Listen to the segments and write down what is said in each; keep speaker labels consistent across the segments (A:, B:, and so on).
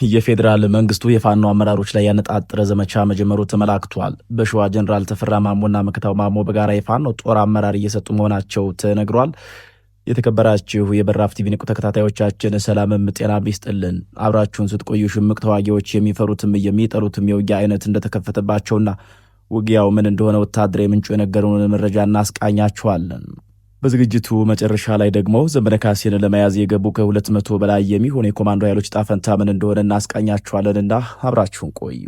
A: የፌዴራል መንግስቱ የፋኖ አመራሮች ላይ ያነጣጠረ ዘመቻ መጀመሩ ተመላክቷል። በሸዋ ጀኔራል ተፈራ ማሞና መከታው ማሞ በጋራ የፋኖ ጦር አመራር እየሰጡ መሆናቸው ተነግሯል። የተከበራችሁ የበራፍ ቲቪ ንቁ ተከታታዮቻችን ሰላምም ጤና ቢስጥልን። አብራችሁን ስትቆዩ ሽምቅ ተዋጊዎች የሚፈሩትም የሚጠሉትም የውጊያ አይነት እንደተከፈተባቸውና ውጊያው ምን እንደሆነ ወታደራዊ ምንጩ የነገሩን መረጃ እናስቃኛችኋለን። በዝግጅቱ መጨረሻ ላይ ደግሞ ዘመነ ካሴን ለመያዝ የገቡ ከ200 በላይ የሚሆኑ የኮማንዶ ኃይሎች ጣፈንታ ምን እንደሆነ እናስቃኛችኋለንና አብራችሁን ቆዩ።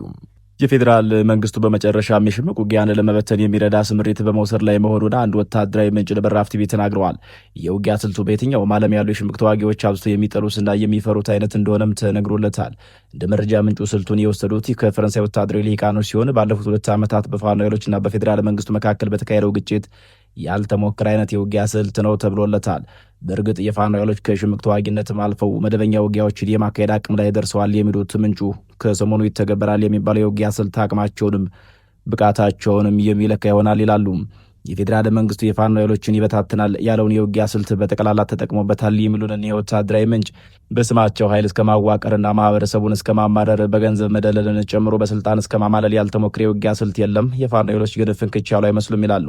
A: የፌዴራል መንግስቱ በመጨረሻም የሽምቅ ውጊያን ለመበተን የሚረዳ ስምሪት በመውሰድ ላይ መሆኑን አንድ ወታደራዊ ምንጭ ለበራፍ ቲቪ ተናግረዋል። የውጊያ ስልቱ በየትኛውም ዓለም ያሉ የሽምቅ ተዋጊዎች አብዝቶ የሚጠሉትና የሚፈሩት አይነት እንደሆነም ተነግሮለታል። እንደ መረጃ ምንጩ ስልቱን የወሰዱት ከፈረንሳይ ወታደራዊ ልሂቃኖች ሲሆን ባለፉት 2 ዓመታት በፋኖ ኃይሎችና በፌዴራል መንግስቱ መካከል በተካሄደው ግጭት ያልተሞከረ አይነት የውጊያ ስልት ነው ተብሎለታል። በእርግጥ የፋኖ ኃይሎች ከሽምቅ ተዋጊነትም አልፈው መደበኛ ውጊያዎችን የማካሄድ አቅም ላይ ደርሰዋል የሚሉት ምንጩ ከሰሞኑ ይተገበራል የሚባለው የውጊያ ስልት አቅማቸውንም ብቃታቸውንም የሚለካ ይሆናል ይላሉ። የፌዴራል መንግስቱ የፋኖ ኃይሎችን ይበታትናል ያለውን የውጊያ ስልት በጠቅላላ ተጠቅሞበታል የሚሉንን የወታደራዊ ምንጭ በስማቸው ኃይል እስከ ማዋቀርና ማህበረሰቡን እስከ ማማረር በገንዘብ መደለልን ጨምሮ በስልጣን እስከ ማማለል ያልተሞከረ የውጊያ ስልት የለም። የፋኖ ኃይሎች ግን ፍንክች ያሉ አይመስሉም ይላሉ።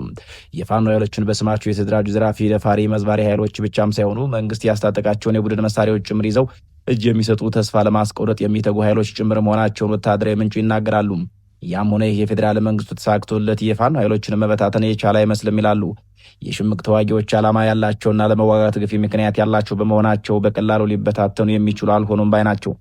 A: የፋኖ ኃይሎችን በስማቸው የተደራጁ ዘራፊ፣ ደፋሪ፣ መዝባሪ ኃይሎች ብቻም ሳይሆኑ መንግስት ያስታጠቃቸውን የቡድን መሳሪያዎች ጭምር ይዘው እጅ የሚሰጡ ተስፋ ለማስቆረጥ የሚተጉ ኃይሎች ጭምር መሆናቸውን ወታደራዊ ምንጩ ይናገራሉ። ያም ሆነ ይህ የፌዴራል መንግስቱ ተሳክቶለት የፋኖ ኃይሎችን መበታተን የቻለ አይመስልም ይላሉ። የሽምቅ ተዋጊዎች ዓላማ ያላቸውና ለመዋጋት ግፊ ምክንያት ያላቸው በመሆናቸው በቀላሉ ሊበታተኑ የሚችሉ አልሆኑም ባይ ናቸው።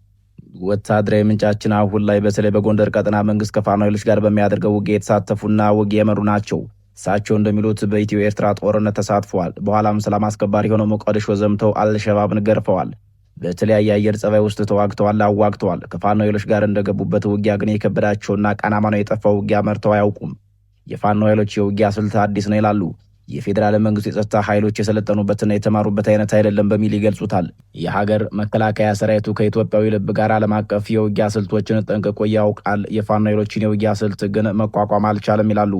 A: ወታደራዊ ምንጫችን አሁን ላይ በተለይ በጎንደር ቀጠና መንግስት ከፋኖ ኃይሎች ጋር በሚያደርገው ውጊያ የተሳተፉና ውጊያ የመሩ ናቸው። እሳቸው እንደሚሉት በኢትዮ ኤርትራ ጦርነት ተሳትፈዋል። በኋላም ሰላም አስከባሪ ሆነው ሞቃዲሾ ዘምተው አልሸባብን ገርፈዋል። በተለያየ አየር ጸባይ ውስጥ ተዋግተዋል፣ አዋግተዋል። ከፋኖ ኃይሎች ጋር እንደገቡበት ውጊያ ግን የከበዳቸውና ቃናማ ነው የጠፋው ውጊያ መርተው አያውቁም። የፋኖ ኃይሎች የውጊያ ስልት አዲስ ነው ይላሉ። የፌዴራል መንግስቱ የጸጥታ ኃይሎች የሰለጠኑበትና የተማሩበት አይነት አይደለም በሚል ይገልጹታል። የሀገር መከላከያ ሰራዊቱ ከኢትዮጵያዊ ልብ ጋር ዓለም አቀፍ የውጊያ ስልቶችን ጠንቅቆ ያውቃል። የፋኖ ኃይሎችን የውጊያ ስልት ግን መቋቋም አልቻለም ይላሉ።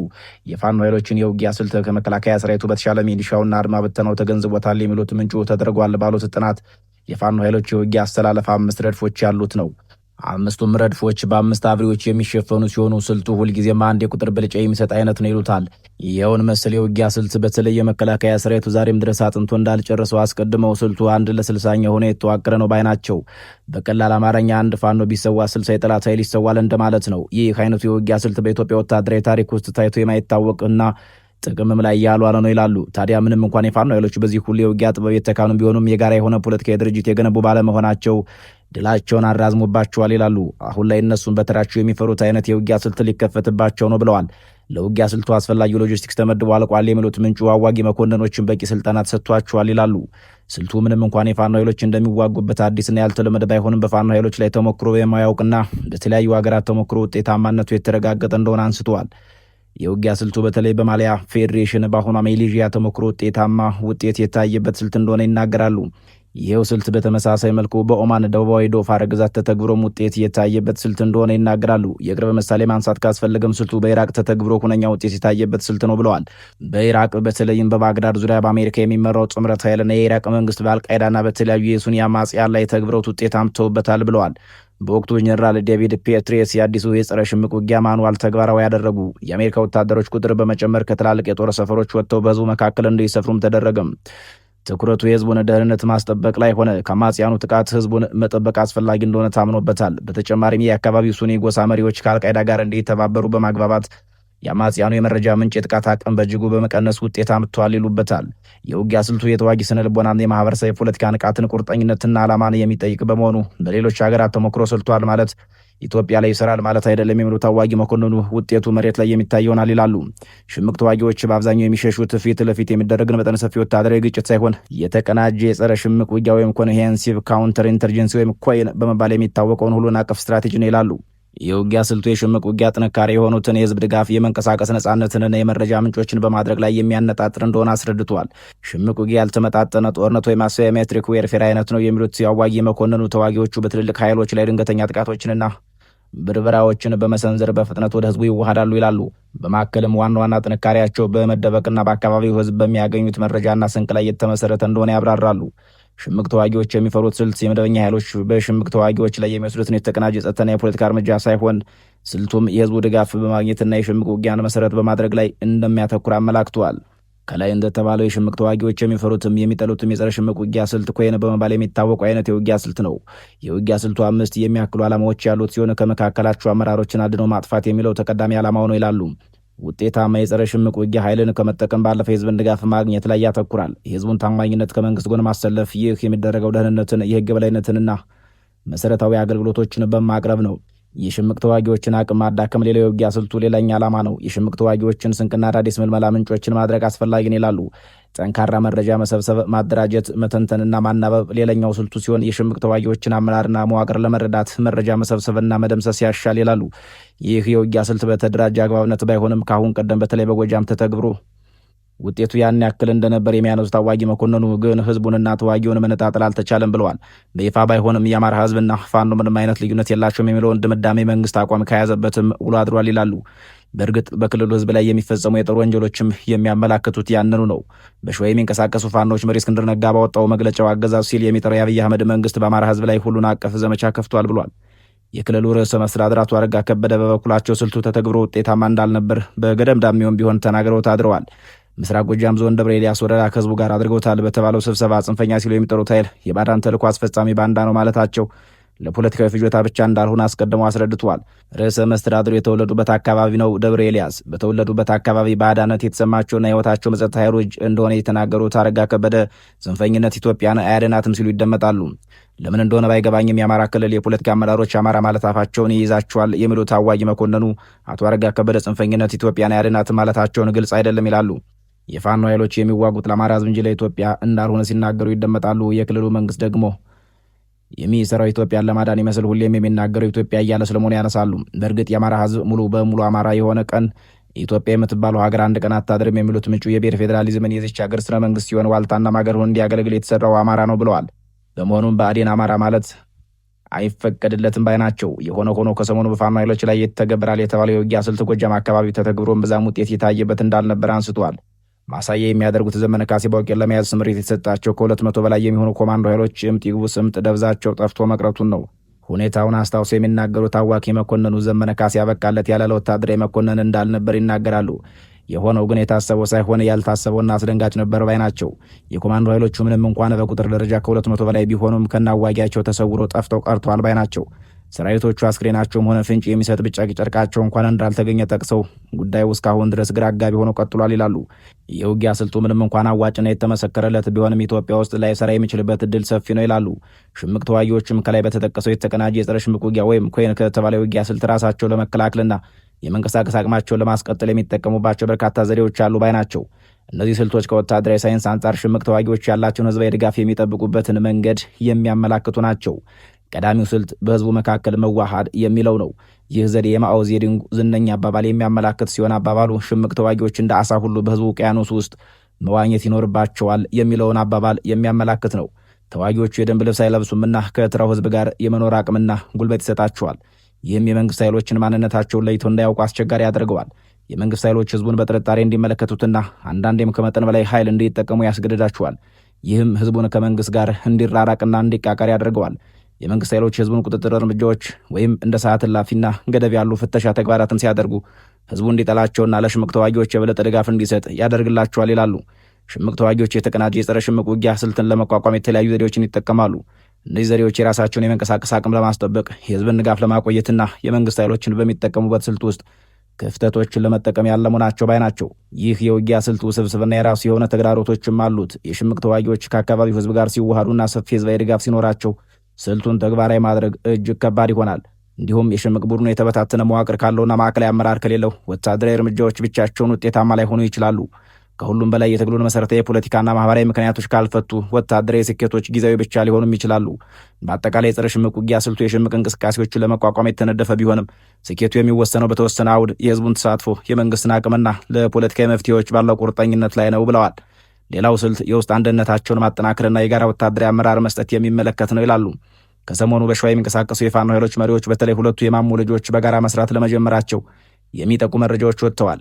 A: የፋኖ ኃይሎችን የውጊያ ስልት ከመከላከያ ሰራዊቱ በተሻለ ሚሊሻውና አድማ ብተናው ተገንዝቦታል የሚሉት ምንጩ ተደርጓል ባሉት ጥናት የፋኖ ኃይሎች የውጊያ አስተላለፍ 5 ረድፎች ያሉት ነው። 5ቱም ረድፎች በ5 አብሪዎች የሚሸፈኑ ሲሆኑ ስልቱ ሁልጊዜም አንድ የቁጥር ብልጫ የሚሰጥ አይነት ነው ይሉታል። ይኸውን መሰል የውጊያ ስልት በተለይ የመከላከያ ሰራዊቱ ዛሬም ድረስ አጥንቶ እንዳልጨረሰው አስቀድመው ስልቱ 1 ለ60 ሆነ የተዋቀረ ነው ባይ ናቸው። በቀላል አማርኛ አንድ ፋኖ ቢሰዋ 60 የጠላት ኃይል ይሰዋል እንደማለት ነው። ይህ አይነቱ የውጊያ ስልት በኢትዮጵያ ወታደራዊ ታሪክ ውስጥ ታይቶ የማይታወቅና ጥቅምም ላይ ያልዋለ ነው ይላሉ። ታዲያ ምንም እንኳን የፋኖ ኃይሎች በዚህ ሁሉ የውጊያ ጥበብ የተካኑ ቢሆኑም የጋራ የሆነ ፖለቲካዊ ድርጅት የገነቡ ባለመሆናቸው ድላቸውን አራዝሞባቸዋል ይላሉ። አሁን ላይ እነሱን በተራቸው የሚፈሩት አይነት የውጊያ ስልት ሊከፈትባቸው ነው ብለዋል። ለውጊያ ስልቱ አስፈላጊው ሎጂስቲክስ ተመድቦ አልቋል የሚሉት ምንጩ አዋጊ መኮንኖችን በቂ ስልጠና ተሰጥቷቸዋል ይላሉ። ስልቱ ምንም እንኳን የፋኖ ኃይሎች እንደሚዋጉበት አዲስና ያልተለመደ ባይሆንም በፋኖ ኃይሎች ላይ ተሞክሮ የማያውቅና በተለያዩ ሀገራት ተሞክሮ ውጤታማነቱ የተረጋገጠ እንደሆነ አንስተዋል። የውጊያ ስልቱ በተለይ በማሊያ ፌዴሬሽን በአሁኗ ማሌዥያ ተሞክሮ ውጤታማ ውጤት የታየበት ስልት እንደሆነ ይናገራሉ። ይሄው ስልት በተመሳሳይ መልኩ በኦማን ደቡባዊ ዶፋር ግዛት ተተግብሮም ውጤት የታየበት ስልት እንደሆነ ይናገራሉ። የቅርብ ምሳሌ ማንሳት ካስፈለገም ስልቱ በኢራቅ ተተግብሮ ሁነኛ ውጤት የታየበት ስልት ነው ብለዋል። በኢራቅ በተለይም በባግዳድ ዙሪያ በአሜሪካ የሚመራው ጥምረት ኃይልና የኢራቅ መንግስት በአልቃይዳና በተለያዩ የሱኒ አማጽያን ላይ ተግብረውት ውጤት አምጥተውበታል ብለዋል። በወቅቱ ጀነራል ዴቪድ ፔትሬስ የአዲሱ የጸረ ሽምቅ ውጊያ ማንዋል ተግባራዊ ያደረጉ። የአሜሪካ ወታደሮች ቁጥር በመጨመር ከትላልቅ የጦር ሰፈሮች ወጥተው በህዝቡ መካከል እንዲሰፍሩም ተደረገም። ትኩረቱ የህዝቡን ደህንነት ማስጠበቅ ላይ ሆነ። ከአማጽያኑ ጥቃት ህዝቡን መጠበቅ አስፈላጊ እንደሆነ ታምኖበታል። በተጨማሪም የአካባቢው ሱኒ ጎሳ መሪዎች ከአልቃይዳ ጋር እንዲተባበሩ በማግባባት የአማጽያኑ የመረጃ ምንጭ የጥቃት አቅም በእጅጉ በመቀነስ ውጤት አምጥቷል ይሉበታል። የውጊያ ስልቱ የተዋጊ ስነ ልቦናን፣ የማህበረሰብ የፖለቲካ ንቃትን፣ ቁርጠኝነትና ዓላማን የሚጠይቅ በመሆኑ በሌሎች ሀገራት ተሞክሮ ስልቷል ማለት ኢትዮጵያ ላይ ይሰራል ማለት አይደለም የሚሉት አዋጊ መኮንኑ ውጤቱ መሬት ላይ የሚታይ ይሆናል ይላሉ። ሽምቅ ተዋጊዎች በአብዛኛው የሚሸሹት ፊት ለፊት የሚደረግን መጠነ ሰፊ ወታደራዊ ግጭት ሳይሆን የተቀናጀ የጸረ ሽምቅ ውጊያ ወይም ኮንሄንሲቭ ካውንተር ኢንተርጀንሲ ወይም ኮይን በመባል የሚታወቀውን ሁሉን አቀፍ ስትራቴጂ ነው ይላሉ። የውጊያ ስልቱ የሽምቅ ውጊያ ጥንካሬ የሆኑትን የህዝብ ድጋፍ፣ የመንቀሳቀስ ነጻነትንና የመረጃ ምንጮችን በማድረግ ላይ የሚያነጣጥር እንደሆነ አስረድቷል። ሽምቅ ውጊያ ያልተመጣጠነ ጦርነት ወይም አሲሜትሪክ ዌርፌር አይነት ነው የሚሉት የአዋጊ መኮንኑ ተዋጊዎቹ በትልልቅ ኃይሎች ላይ ድንገተኛ ጥቃቶችንና ብርበራዎችን በመሰንዘር በፍጥነት ወደ ህዝቡ ይዋሃዳሉ ይላሉ። በማከልም ዋና ዋና ጥንካሬያቸው በመደበቅና በአካባቢው ህዝብ በሚያገኙት መረጃና ስንቅ ላይ የተመሰረተ እንደሆነ ያብራራሉ። ሽምቅ ተዋጊዎች የሚፈሩት ስልት የመደበኛ ኃይሎች በሽምቅ ተዋጊዎች ላይ የሚወስዱትን የተቀናጀ ጸጥታና የፖለቲካ እርምጃ ሳይሆን ስልቱም የህዝቡ ድጋፍ በማግኘትና የሽምቅ ውጊያን መሰረት በማድረግ ላይ እንደሚያተኩር አመላክተዋል። ከላይ እንደተባለው የሽምቅ ተዋጊዎች የሚፈሩትም የሚጠሉትም የጸረ ሽምቅ ውጊያ ስልት ኮይን በመባል የሚታወቁ አይነት የውጊያ ስልት ነው። የውጊያ ስልቱ 5 የሚያክሉ ዓላማዎች ያሉት ሲሆን ከመካከላቸው አመራሮችን አድኖ ማጥፋት የሚለው ተቀዳሚ ዓላማው ነው ይላሉ። ውጤታማ የጸረ ሽምቅ ውጊያ ኃይልን ከመጠቀም ባለፈ የህዝብን ድጋፍ ማግኘት ላይ ያተኩራል። የህዝቡን ታማኝነት ከመንግስት ጎን ማሰለፍ፣ ይህ የሚደረገው ደህንነትን፣ የህግ በላይነትንና መሰረታዊ አገልግሎቶችን በማቅረብ ነው። የሽምቅ ተዋጊዎችን አቅም ማዳከም ሌላው የውጊያ ስልቱ ሌላኛ ዓላማ ነው። የሽምቅ ተዋጊዎችን ስንቅና አዳዲስ ምልመላ ምንጮችን ማድረግ አስፈላጊ ነው ይላሉ። ጠንካራ መረጃ መሰብሰብ፣ ማደራጀት፣ መተንተንና ማናበብ ሌላኛው ስልቱ ሲሆን የሽምቅ ተዋጊዎችን አመራርና መዋቅር ለመረዳት መረጃ መሰብሰብና መደምሰስ ያሻል ይላሉ። ይህ የውጊያ ስልት በተደራጀ አግባብነት ባይሆንም ከአሁን ቀደም በተለይ በጎጃም ተተግብሮ ውጤቱ ያን ያክል እንደነበር የሚያነሱት ታዋጊ መኮንኑ ግን ህዝቡንና ተዋጊውን መነጣጠል አልተቻለም ብለዋል። በይፋ ባይሆንም የአማራ ህዝብና ፋኖ ምንም አይነት ልዩነት የላቸውም የሚለውን ድምዳሜ መንግስት አቋም ከያዘበትም ውሎ አድሯል ይላሉ። በእርግጥ በክልሉ ህዝብ ላይ የሚፈጸሙ የጦር ወንጀሎችም የሚያመላክቱት ያንኑ ነው። በሸዋ የሚንቀሳቀሱ ፋኖች መሪ እስክንድር ነጋ ባወጣው መግለጫው አገዛዙ ሲል የሚጠራው የአብይ አህመድ መንግስት በአማራ ህዝብ ላይ ሁሉን አቀፍ ዘመቻ ከፍቷል ብሏል። የክልሉ ርዕሰ መስተዳድር አቶ አረጋ ከበደ በበኩላቸው ስልቱ ተተግብሮ ውጤታማ እንዳልነበር በገደምዳሜውም ቢሆን ተናግረው ታድረዋል። ምስራቅ ጎጃም ዞን ደብረ ኤልያስ ወረዳ ከህዝቡ ጋር አድርገውታል በተባለው ስብሰባ ጽንፈኛ ሲሉ የሚጠሩት ኃይል የባዳን ተልዕኮ አስፈጻሚ ባንዳ ነው ማለታቸው ለፖለቲካዊ ፍጆታ ብቻ እንዳልሆነ አስቀድመው አስረድተዋል። ርዕሰ መስተዳድሩ የተወለዱበት አካባቢ ነው ደብረ ኤልያስ። በተወለዱበት አካባቢ ባዕዳነት የተሰማቸውና ህይወታቸው በጸጥታ ኃይሎች እንደሆነ የተናገሩት አረጋ ከበደ ጽንፈኝነት ኢትዮጵያን አያድናትም ሲሉ ይደመጣሉ። ለምን እንደሆነ ባይገባኝም የአማራ ክልል የፖለቲካ አመራሮች አማራ ማለት አፋቸውን ይይዛቸዋል የሚሉት አዋጊ መኮንኑ አቶ አረጋ ከበደ ጽንፈኝነት ኢትዮጵያን አያድናትም ማለታቸውን ግልጽ አይደለም ይላሉ። የፋኖ ኃይሎች የሚዋጉት ለአማራ ህዝብ እንጂ ለኢትዮጵያ እንዳልሆነ ሲናገሩ ይደመጣሉ። የክልሉ መንግስት ደግሞ የሚሰራው ኢትዮጵያን ለማዳን ይመስል ሁሌም የሚናገረው ኢትዮጵያ እያለ ስለመሆኑ ያነሳሉ። በእርግጥ የአማራ ህዝብ ሙሉ በሙሉ አማራ የሆነ ቀን ኢትዮጵያ የምትባለው ሀገር አንድ ቀን አታድርም የሚሉት ምንጩ የብሔር ፌዴራሊዝምን የዚች ሀገር ስነ መንግስት ሲሆን ዋልታና ማገር ሆኖ እንዲያገለግል የተሰራው አማራ ነው ብለዋል። በመሆኑም ብአዴን አማራ ማለት አይፈቀድለትም ባይ ናቸው። የሆነ ሆኖ ከሰሞኑ በፋኖ ኃይሎች ላይ የተገበራል የተባለው የውጊያ ስልት ጎጃም አካባቢ ተተግብሮም ብዛም ውጤት የታየበት እንዳልነበር አንስተዋል። ማሳያ የሚያደርጉት ዘመነ ካሴ በውቄን ለመያዝ ስምሪት የተሰጣቸው ከ200 በላይ የሚሆኑ ኮማንዶ ኃይሎች እምጥ ይግቡ ስምጥ ደብዛቸው ጠፍቶ መቅረቱን ነው። ሁኔታውን አስታውሰው የሚናገሩት አዋኪ መኮንኑ ዘመነ ካሴ ያበቃለት ያለ ለወታደራዊ መኮንን እንዳልነበር ይናገራሉ። የሆነው ግን የታሰበው ሳይሆን ያልታሰበውና አስደንጋጭ ነበር ባይ ናቸው። የኮማንዶ ኃይሎቹ ምንም እንኳን በቁጥር ደረጃ ከ200 በላይ ቢሆኑም ከናዋጊያቸው ተሰውሮ ጠፍተው ቀርተዋል ባይ ናቸው። ሰራዊቶቹ አስክሬናቸውም ሆነ ፍንጭ የሚሰጥ ብጫቂ ጨርቃቸው እንኳን እንዳልተገኘ ጠቅሰው ጉዳዩ እስካሁን ድረስ ግራ አጋቢ ሆኖ ቀጥሏል ይላሉ። የውጊያ ስልቱ ምንም እንኳን አዋጭና የተመሰከረለት ቢሆንም ኢትዮጵያ ውስጥ ላይሰራ የሚችልበት እድል ሰፊ ነው ይላሉ። ሽምቅ ተዋጊዎችም ከላይ በተጠቀሰው የተቀናጀ የጸረ ሽምቅ ውጊያ ወይም ኮይን ከተባለ ውጊያ ስልት ራሳቸው ለመከላከልና የመንቀሳቀስ አቅማቸውን ለማስቀጠል የሚጠቀሙባቸው በርካታ ዘዴዎች አሉ ባይ ናቸው። እነዚህ ስልቶች ከወታደራዊ ሳይንስ አንጻር ሽምቅ ተዋጊዎች ያላቸውን ህዝባዊ ድጋፍ የሚጠብቁበትን መንገድ የሚያመላክቱ ናቸው። ቀዳሚው ስልት በህዝቡ መካከል መዋሃድ የሚለው ነው። ይህ ዘዴ የማኦ ዜዱንግ ዝነኛ አባባል የሚያመላክት ሲሆን አባባሉ ሽምቅ ተዋጊዎች እንደ አሳ ሁሉ በህዝቡ ውቅያኖስ ውስጥ መዋኘት ይኖርባቸዋል የሚለውን አባባል የሚያመላክት ነው። ተዋጊዎቹ የደንብ ልብስ አይለብሱምና ከትራው ህዝብ ጋር የመኖር አቅምና ጉልበት ይሰጣቸዋል። ይህም የመንግስት ኃይሎችን ማንነታቸውን ለይቶ እንዳያውቁ አስቸጋሪ ያደርገዋል። የመንግስት ኃይሎች ህዝቡን በጥርጣሬ እንዲመለከቱትና አንዳንዴም ከመጠን በላይ ኃይል እንዲጠቀሙ ያስገድዳቸዋል። ይህም ህዝቡን ከመንግስት ጋር እንዲራራቅና እንዲቃቀር ያደርገዋል። የመንግስት ኃይሎች ህዝቡን ቁጥጥር እርምጃዎች ወይም እንደ ሰዓት እላፊና ገደብ ያሉ ፍተሻ ተግባራትን ሲያደርጉ ህዝቡ እንዲጠላቸውና ለሽምቅ ተዋጊዎች የበለጠ ድጋፍ እንዲሰጥ ያደርግላቸዋል ይላሉ። ሽምቅ ተዋጊዎች የተቀናጀ የጸረ ሽምቅ ውጊያ ስልትን ለመቋቋም የተለያዩ ዘዴዎችን ይጠቀማሉ። እነዚህ ዘዴዎች የራሳቸውን የመንቀሳቀስ አቅም ለማስጠበቅ የህዝብን ድጋፍ ለማቆየትና የመንግስት ኃይሎችን በሚጠቀሙበት ስልት ውስጥ ክፍተቶችን ለመጠቀም ያለሙ ናቸው ባይ ናቸው። ይህ የውጊያ ስልት ውስብስብና የራሱ የሆነ ተግዳሮቶችም አሉት። የሽምቅ ተዋጊዎች ከአካባቢው ህዝብ ጋር ሲዋሃዱና ሰፊ ህዝባዊ ድጋፍ ሲኖራቸው ስልቱን ተግባራዊ ማድረግ እጅግ ከባድ ይሆናል። እንዲሁም የሽምቅ ቡድኑ የተበታተነ መዋቅር ካለውና ማዕከላዊ አመራር ከሌለው ወታደራዊ እርምጃዎች ብቻቸውን ውጤታማ ላይሆኑ ይችላሉ። ከሁሉም በላይ የትግሉን መሰረታዊ የፖለቲካና ማህበራዊ ምክንያቶች ካልፈቱ ወታደራዊ ስኬቶች ጊዜያዊ ብቻ ሊሆኑም ይችላሉ። በአጠቃላይ የጸረ ሽምቅ ውጊያ ስልቱ የሽምቅ እንቅስቃሴዎችን ለመቋቋም የተነደፈ ቢሆንም ስኬቱ የሚወሰነው በተወሰነ አውድ የህዝቡን ተሳትፎ፣ የመንግስትን አቅምና ለፖለቲካዊ መፍትሄዎች ባለው ቁርጠኝነት ላይ ነው ብለዋል። ሌላው ስልት የውስጥ አንድነታቸውን ማጠናከርና የጋራ ወታደራዊ አመራር መስጠት የሚመለከት ነው ይላሉ። ከሰሞኑ በሸዋ የሚንቀሳቀሱ የፋኖ ኃይሎች መሪዎች በተለይ ሁለቱ የማሞ ልጆች በጋራ መስራት ለመጀመራቸው የሚጠቁ መረጃዎች ወጥተዋል።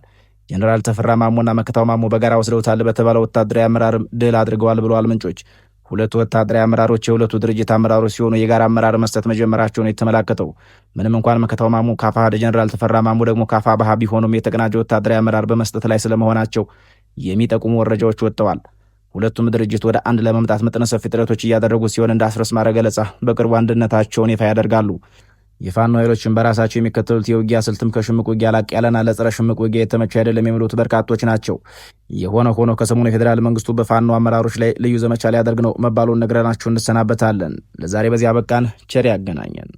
A: ጀኔራል ተፈራ ማሞና መከታው ማሞ በጋራ ወስደውታል በተባለው ወታደራዊ አመራርም ድል አድርገዋል ብለዋል ምንጮች። ሁለቱ ወታደራዊ አመራሮች የሁለቱ ድርጅት አመራሮች ሲሆኑ የጋራ አመራር መስጠት መጀመራቸውን የተመላከተው ምንም እንኳን መከታው ማሞ ከአፋሕድ ጀኔራል ተፈራ ማሞ ደግሞ ከአፋብኃ ቢሆኑም የተቀናጀ ወታደራዊ አመራር በመስጠት ላይ ስለመሆናቸው የሚጠቁሙ መረጃዎች ወጥተዋል። ሁለቱም ድርጅት ወደ አንድ ለመምጣት መጠነ ሰፊ ጥረቶች እያደረጉ ሲሆን እንደ አስረስ ማረ ገለጻ በቅርቡ አንድነታቸውን ይፋ ያደርጋሉ። የፋኖ ኃይሎችን በራሳቸው የሚከተሉት የውጊያ ስልትም ከሽምቅ ውጊያ ላቅ ያለና ለጸረ ሽምቅ ውጊያ የተመቸ አይደለም የሚሉት በርካቶች ናቸው። የሆነ ሆኖ ከሰሞኑ የፌዴራል መንግስቱ በፋኖ አመራሮች ላይ ልዩ ዘመቻ ሊያደርግ ነው መባሉን ነግረናችሁ እንሰናበታለን። ለዛሬ በዚያ በቃን። ቸር ያገናኘን።